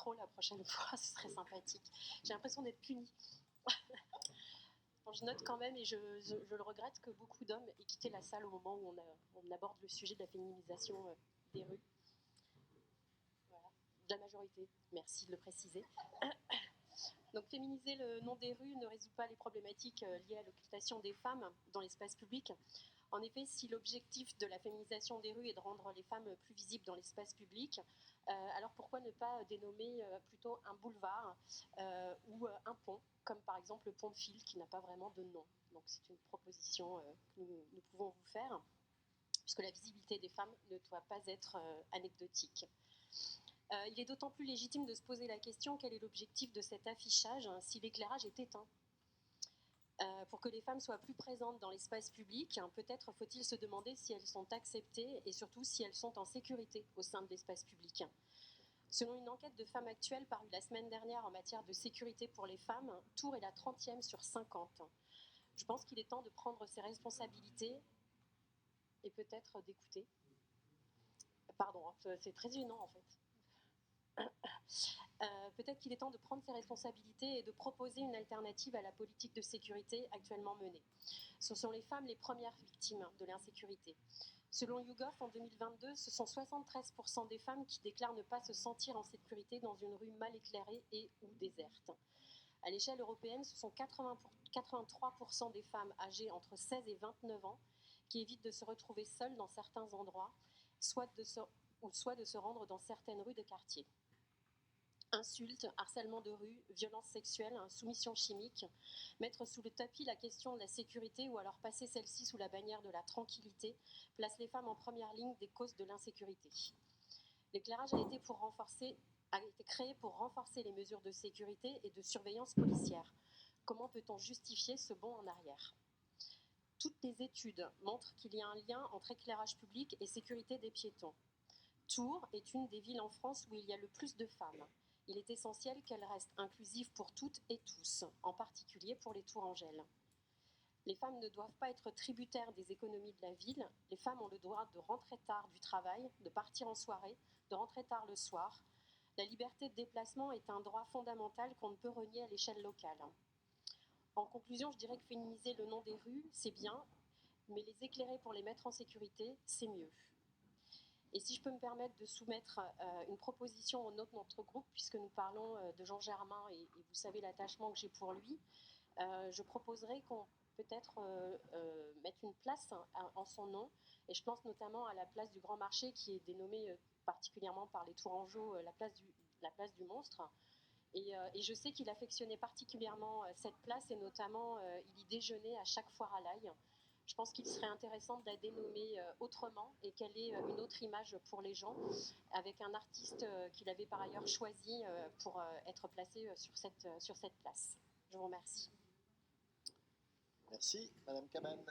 micro la prochaine fois, ce serait sympathique. J'ai l'impression d'être punie. Bon, je note quand même, et je le regrette, que beaucoup d'hommes aient quitté la salle au moment où on aborde le sujet de la féminisation des rues. Voilà. De la majorité, merci de le préciser. Donc féminiser le nom des rues ne résout pas les problématiques liées à l'occupation des femmes dans l'espace public. En effet, si l'objectif de la féminisation des rues est de rendre les femmes plus visibles dans l'espace public, alors pourquoi ne pas dénommer plutôt un boulevard ou un pont, comme par exemple le pont de Fil, qui n'a pas vraiment de nom. Donc c'est une proposition que nous pouvons vous faire, puisque la visibilité des femmes ne doit pas être anecdotique. Il est d'autant plus légitime de se poser la question: quel est l'objectif de cet affichage si l'éclairage est éteint ? Pour que les femmes soient plus présentes dans l'espace public, peut-être faut-il se demander si elles sont acceptées et surtout si elles sont en sécurité au sein de l'espace public. Selon une enquête de Femmes Actuelles parue la semaine dernière en matière de sécurité pour les femmes, Tours est la 30e sur 50. Je pense qu'il est temps de prendre ses responsabilités et peut-être d'écouter. Pardon, c'est très gênant en fait. Peut-être qu'il est temps de prendre ses responsabilités et de proposer une alternative à la politique de sécurité actuellement menée. Ce sont les femmes les premières victimes de l'insécurité. Selon YouGov, en 2022, ce sont 73% des femmes qui déclarent ne pas se sentir en sécurité dans une rue mal éclairée et ou déserte. À l'échelle européenne, ce sont 83% des femmes âgées entre 16 et 29 ans qui évitent de se retrouver seules dans certains endroits, soit de se rendre dans certaines rues de quartier. Insultes, harcèlement de rue, violences sexuelles, soumission chimique, mettre sous le tapis la question de la sécurité ou alors passer celle-ci sous la bannière de la tranquillité place les femmes en première ligne des causes de l'insécurité. L'éclairage a été créé pour renforcer les mesures de sécurité et de surveillance policière. Comment peut-on justifier ce bond en arrière ? Toutes les études montrent qu'il y a un lien entre éclairage public et sécurité des piétons. Tours est une des villes en France où il y a le plus de femmes. Il est essentiel qu'elle reste inclusive pour toutes et tous, en particulier pour les Tourangelles. Les femmes ne doivent pas être tributaires des économies de la ville. Les femmes ont le droit de rentrer tard du travail, de partir en soirée, de rentrer tard le soir. La liberté de déplacement est un droit fondamental qu'on ne peut renier à l'échelle locale. En conclusion, je dirais que féminiser le nom des rues, c'est bien, mais les éclairer pour les mettre en sécurité, c'est mieux. Et si je peux me permettre de soumettre une proposition au nom de notre groupe, puisque nous parlons de Jean Germain et vous savez l'attachement que j'ai pour lui, je proposerais qu'on peut-être mette une place en son nom, et je pense notamment à la place du Grand Marché qui est dénommée particulièrement par les Tourangeaux la place du Monstre. Et je sais qu'il affectionnait particulièrement cette place, et notamment il y déjeunait à chaque foire à l'ail. Je pense qu'il serait intéressant de la dénommer autrement et qu'elle ait une autre image pour les gens, avec un artiste qu'il avait par ailleurs choisi pour être placé sur cette place. Je vous remercie. Merci, Madame Cabane.